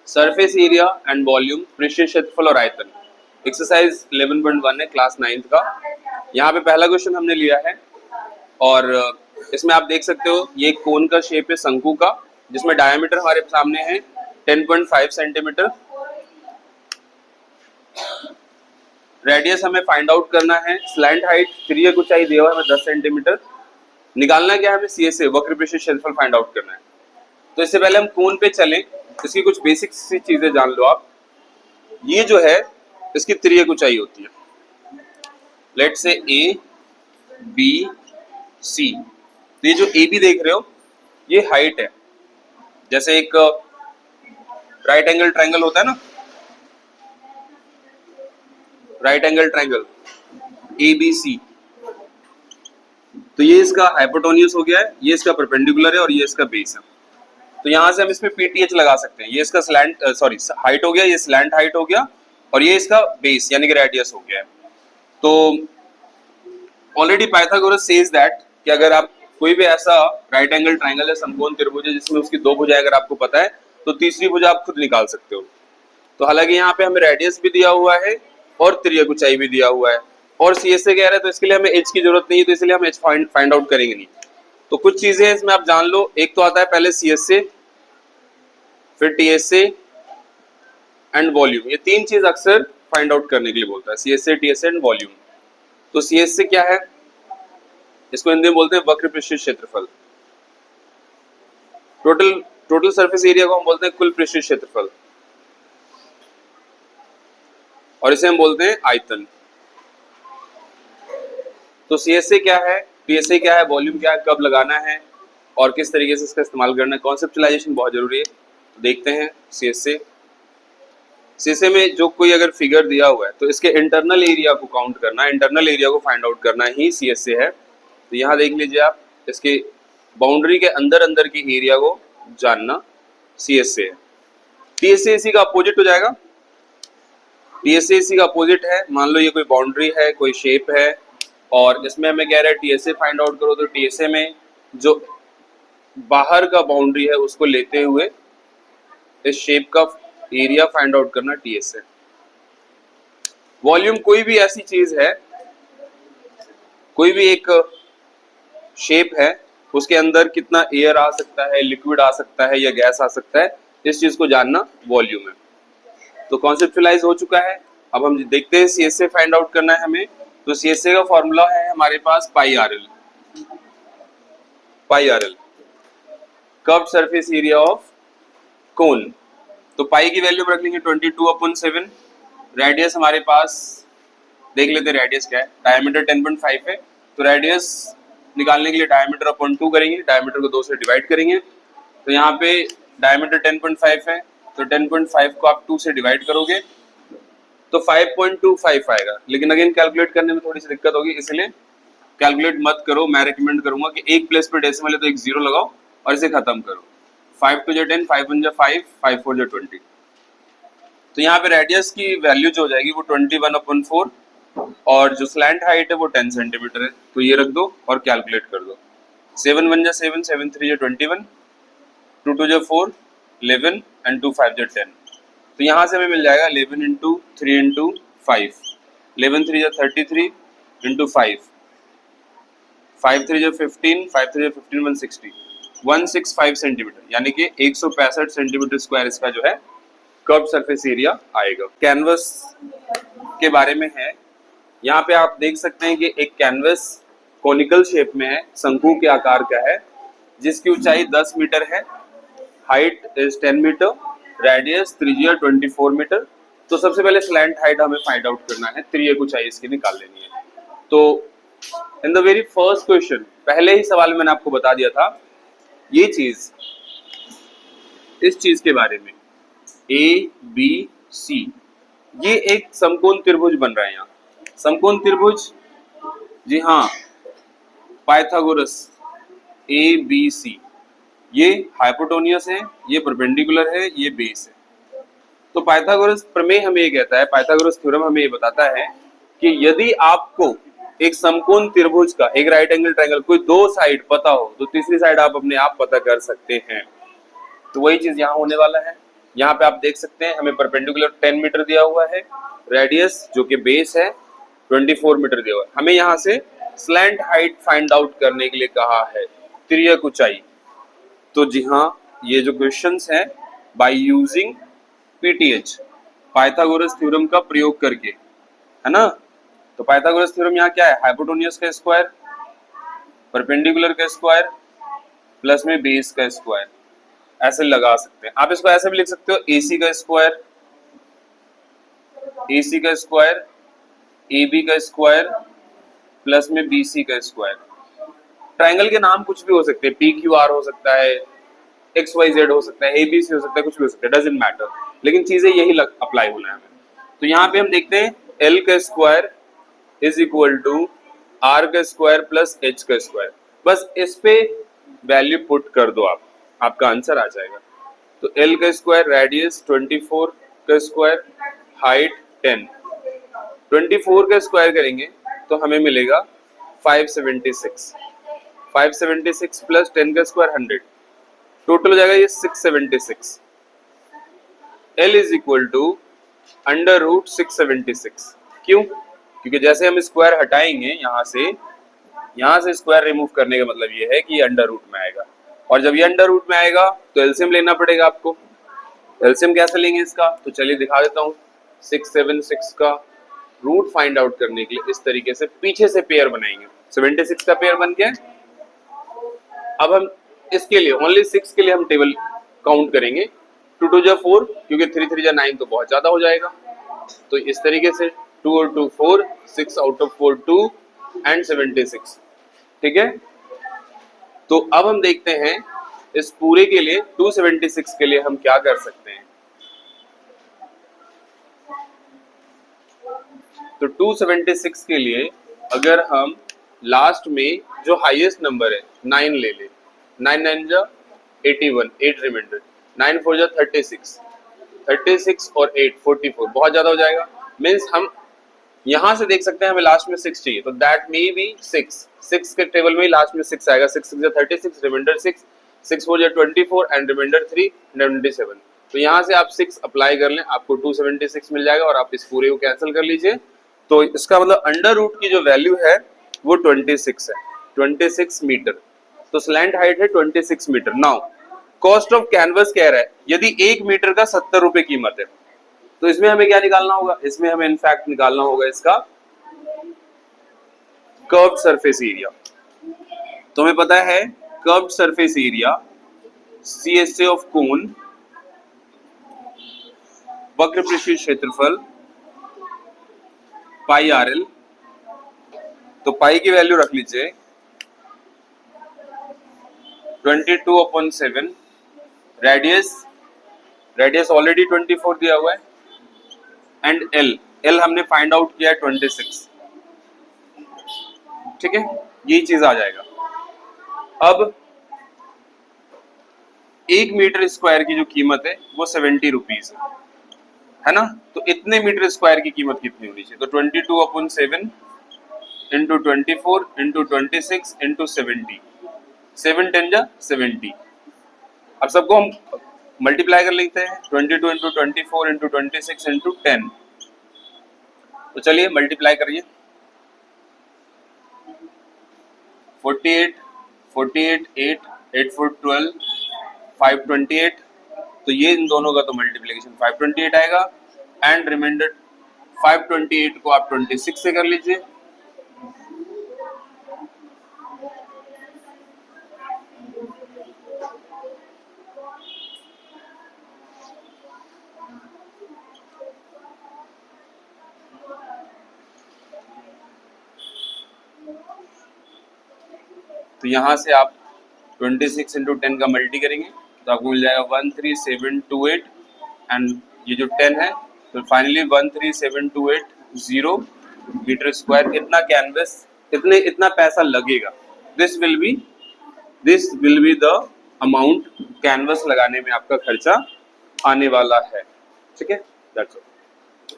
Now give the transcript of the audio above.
Surface area and volume, पृष्ठीय क्षेत्रफल और आयतन। एक्सरसाइज 11.1 है, क्लास 9th का। यहाँ पे पहला क्वेश्चन हमने लिया है और इसमें आप देख सकते हो ये एक कोन का शेप है, शंकु का, जिसमें डायमीटर हमारे सामने है 10.5 सेंटीमीटर। रेडियस हमें फाइंड आउट करना है, स्लैंट हाइट तिर्यक ऊंचाई दिया हुआ है हमें 10 सेंटीमीटर। निकालना क्या है हमें, CSA वक्र पृष्ठीय क्षेत्रफल फाइंड आउट करना है। तो इससे पहले हम कोन पे चलें, इसकी कुछ बेसिक सी चीजें जान लो आप। ये जो है इसकी तिर्यक ऊंचाई होती है, लेट से ABC। तो ये जो AB देख रहे हो ये हाइट है। जैसे एक राइट एंगल ट्रायंगल होता है ना, राइट एंगल ट्रायंगल ABC, तो ये इसका हाइपोटेन्यूज हो गया है, ये इसका परपेंडिकुलर है और ये इसका बेस है। तो यहाँ से हम इसमें PTH लगा सकते हैं। ये इसका स्लैंट हाइट हो गया, ये स्लैंट हाइट हो गया और ये इसका बेस यानी कि रेडियस हो गया है। तो ऑलरेडी पाइथागोरस सेज दैट कि अगर आप कोई भी ऐसा राइट एंगल ट्रायंगल है, समकोण त्रिभुज है, जिसमें उसकी दो भुजाएं अगर आपको पता है तो तीसरी भुजा आप खुद निकाल सकते हो। तो हालांकि यहाँ पे हमें रेडियस भी दिया हुआ है और तिर्यक ऊंचाई भी दिया हुआ है और CSA कह रहे हैं, तो इसके लिए हमें H की जरूरत नहीं है, तो इसलिए हम H फाइंड आउट करेंगे नहीं। तो कुछ चीजें इसमें आप जान लो। एक तो आता है पहले CSA, फिर TSA एंड वॉल्यूम। ये तीन चीज अक्सर फाइंड आउट करने के लिए बोलता है, CSA, TSA एंड वॉल्यूम। तो CSA क्या है, इसको हिंदी में बोलते हैं वक्र पृष्ठीय क्षेत्रफल। टोटल सरफेस एरिया को हम बोलते हैं कुल पृष्ठीय क्षेत्रफल और इसे हम बोलते हैं आयतन। तो CSA क्या है, TSA क्या है, वॉल्यूम क्या है, कब लगाना है और किस तरीके से इसका इस्तेमाल करना है, कॉन्सेप्चुलाइजेशन बहुत जरूरी है। तो देखते हैं CSA में जो कोई अगर फिगर दिया हुआ है तो इसके इंटरनल एरिया को काउंट करना, इंटरनल एरिया को फाइंड आउट करना ही CSA है। तो यहाँ देख लीजिए आप, इसके बाउंड्री के अंदर की एरिया को जानना CSA है। TSA इसी का अपोजिट हो जाएगा। TSA इसी का अपोजिट है। मान लो ये कोई बाउंड्री है, कोई शेप है और इसमें हमें कह रहा है TSA फाइंड आउट करो, तो TSA में जो बाहर का बाउंड्री है उसको लेते हुए इस शेप का एरिया फाइंड आउट करना TSA। वॉल्यूम कोई भी ऐसी चीज है, कोई भी एक शेप है, उसके अंदर कितना एयर आ सकता है, लिक्विड आ सकता है या गैस आ सकता है, इस चीज को जानना वॉल्यूम है। तो कॉन्सेप्चुअलाइज हो चुका है। अब हम देखते हैं CSA फाइंड आउट करना है हमें। तो CSA का फॉर्मूला है हमारे पास πRL, curved surface area of cone. तो पाई की वैल्यू रख लेंगे 22/7। रेडियस हमारे पास देख लेते हैं रेडियस क्या है, डायमीटर 10.5 है। तो रेडियस निकालने के लिए डायमीटर अपॉन 2 करेंगे, डायमीटर को 2 से डिवाइड करेंगे। तो यहाँ पे डायमीटर 10.5 है, तो 10.5 को आप 2 से डिवाइड करोगे तो 5.25 आएगा। लेकिन अगेन कैलकुलेट करने में थोड़ी सी दिक्कत होगी, इसलिए कैलकुलेट मत करो। मैं रिकमेंड करूंगा कि एक प्लेस पे डेसिमल है तो एक 0 लगाओ और इसे खत्म करो। 5 2 जा 10, 5 1 जा 5, 5 4 जा 20। तो यहाँ पे रेडियस की वैल्यू जो हो जाएगी वो 21/4 और जो स्लैंट हाइट है वो 10 सेंटीमीटर है। तो ये रख दो और कैलकुलेट कर दो। 7 1 जा 7, 7 3 जा 21, 2 2 जा 4, 11 एंड 2 5 जा 10। तो यहाँ से हमें मिल जाएगा 11 इंटू 3 इंटू 5, 11 3 जा 33 इंटू 5, 5 3 जा 15, 5 3 जा 15, 165 सेंटीमीटर, यानी कि 165 सेंटीमीटर स्क्वायर इसका जो है कर्व सरफेस एरिया आएगा। कैनवस के बारे में है, यहाँ पे आप देख सकते हैं कि एक कैनवस कोनिकल शेप में है, शंकु के आकार का है, जिसकी ऊंचाई 10 मीटर है, हाइट इज 10 मीटर, रेडियस त्रिज्या 24 मीटर। तो सबसे पहले स्लैंट हाइट हमें फाइंड आउट करना है, तिर्यक ऊंचाई इसकी निकाल लेनी है। तो in the very first question, पहले ही सवाल में मैंने आपको बता दिया था ये चीज, इस चीज के बारे में, ABC, ये एक समकोण त्रिभुज बन रहा है। यहाँ समकोण त्रिभुज, जी हाँ, पाइथागोरस ABC, ये हाइपोटेन्यूज है, ये परपेंडिकुलर है, ये बेस है। तो पाइथागोरस प्रमेय हमें ये कहता है, पाइथागोरस थ्योरम हमें ये बताता है कि यदि आपको एक समकोण त्रिभुज का, एक राइट एंगल ट्रायंगल, कोई दो साइड पता हो तो तीसरी साइड आप अपने आप पता कर सकते हैं। तो वही चीज यहाँ होने वाला है। यहाँ पे आप देख सकते हैं हमें परपेंडिकुलर 10 मीटर दिया हुआ है, रेडियस जो कि बेस है 24 मीटर दिया हुआ है। हमें यहाँ से स्लैंट हाइट फाइंड आउट करने के लिए कहा है, तिर्यक ऊंचाई। तो जी हाँ, ये जो क्वेश्चंस हैं by using PTH, Pythagoras theorem का प्रयोग करके, है ना। तो पाइथागोरस थ्योरम यहाँ क्या है, हाइपोटेन्यूज का स्क्वायर, परपेंडिकुलर का स्क्वायर प्लस में बेस का स्क्वायर, ऐसे लगा सकते हैं। आप इसको ऐसे भी लिख सकते हो, एसी का स्क्वायर, एसी का स्क्वायर, एबी का स्क्वायर प्लस में बीसी का स्क्वायर। ट्रायंगल के नाम कुछ भी हो सकते हैं, पी क्यू आर हो सकता है, एक्स वाई जेड हो सकता है, एबीसी हो सकता है, कुछ भी हो सकता है, डजंट मैटर, लेकिन चीजें यही अप्लाई होना है हमें। तो यहाँ पे हम देखते हैं एल का square is equal to R का स्क्वायर प्लस एच का स्क्वायर। बस इस पे वैल्यू पुट कर दो आप, आपका आंसर आ जाएगा। तो एल का स्क्वायर, रेडियस 24 का स्क्वायर, हाइट 10, 24 का स्क्वायर करेंगे तो हमें मिलेगा 576, 576 प्लस 10 का स्क्वायर 100, टोटल हो जाएगा ये 676। L is equal to under root 676। क्यों? क्योंकि जैसे हम स्क्वायर हटाएंगे यहाँ से स्क्वायर रिमूव करने का मतलब ये है कि ये अंडर रूट में आएगा, और जब ये अंडर रूट में आएगा तो एलसीएम लेना पड़ेगा आपको। एलसीएम कैसे लेंगे इसका, तो चलिए दिखा देता हूँ। 676 का रूट फाइंड आउट करने के लिए इस तरीके से पीछे से पेयर बनाएंगे, 76 का पेयर बन गया। अब हम इसके लिए ओनली 6 के लिए हम टेबल काउंट करेंगे, 2 2 जा 4, क्योंकि 3 3 जा 9 तो बहुत ज्यादा हो जाएगा। तो इस तरीके से 2 और 2 4, 6 आउट ऑफ 4 2 एंड 76, ठीक है। तो अब हम देखते हैं इस पूरे के लिए 276 के लिए हम क्या कर सकते हैं। तो 276 के लिए अगर हम लास्ट में जो हाईएस्ट नंबर है 9 ले ले, 9 9 जा 81, 8 रिमाइंडर, 9 4 जा 36, 36 और 8 44, बहुत ज्यादा हो जाएगा। मीन्स हम यहां से देख सकते हैं हमें लास्ट में 6 चाहिए, तो दैट मे बी 6 के टेबल में लास्ट में 6 आएगा। 6 6 जा 36, रिमाइंडर 6, 6 4 जा 24 एंड रिमाइंडर 3 97। तो यहाँ से आप 6 अप्लाई कर लें, आपको 276 मिल जाएगा, और आप इस पूरे को कैंसिल कर लीजिए। तो इसका मतलब अंडर रूट की जो वैल्यू है वो 26 है, 26 मीटर। तो स्लैंट हाइट है 26 मीटर। नाउ कॉस्ट ऑफ कैनवस कह रहा है, यदि 1 मीटर का 70 रुपए कीमत है, तो इसमें हमें क्या निकालना होगा, इसमें हमें इनफैक्ट निकालना होगा इसका कर्व्ड सरफेस एरिया। तो हमें पता है curved surface area CSA of cone, वक्र पृष्ठीय क्षेत्रफल पाई RL। तो पाई की वैल्यू रख लीजिए 22/7, रेडियस ऑलरेडी 24 दिया हुआ है, एंड एल हमने फाइंड आउट किया है 26, ठीक है, यही चीज आ जाएगा। अब 1 मीटर स्क्वायर की जो कीमत है वो 70 रुपीज है ना। तो इतने मीटर स्क्वायर की कीमत कितनी होनी चाहिए, तो 22/7 इंटू 24 इंटू 26 इंटू 70, 7 10 जा 70। अब सबको हम मल्टीप्लाई कर लेते हैं, 22 इंटू 24 इंटू 26 इंटू 10। तो चलिए मल्टीप्लाई करिए, 48 48 8 8 4 12 528। तो ये इन दोनों का तो मल्टीप्लिकेशन 528 आएगा, एंड रिमाइंडर 528 को आप 26 से कर लीजिए। तो यहाँ से आप 26 इंटू 10 का मल्टी करेंगे तो आपको मिल जाएगा 13728, एंड ये जो 10 है तो फाइनली 13728 मीटर स्क्वायर। इतना कैनवस, इतना पैसा लगेगा। This will be the amount canvas लगाने में आपका खर्चा आने वाला है, ठीक है। That's all.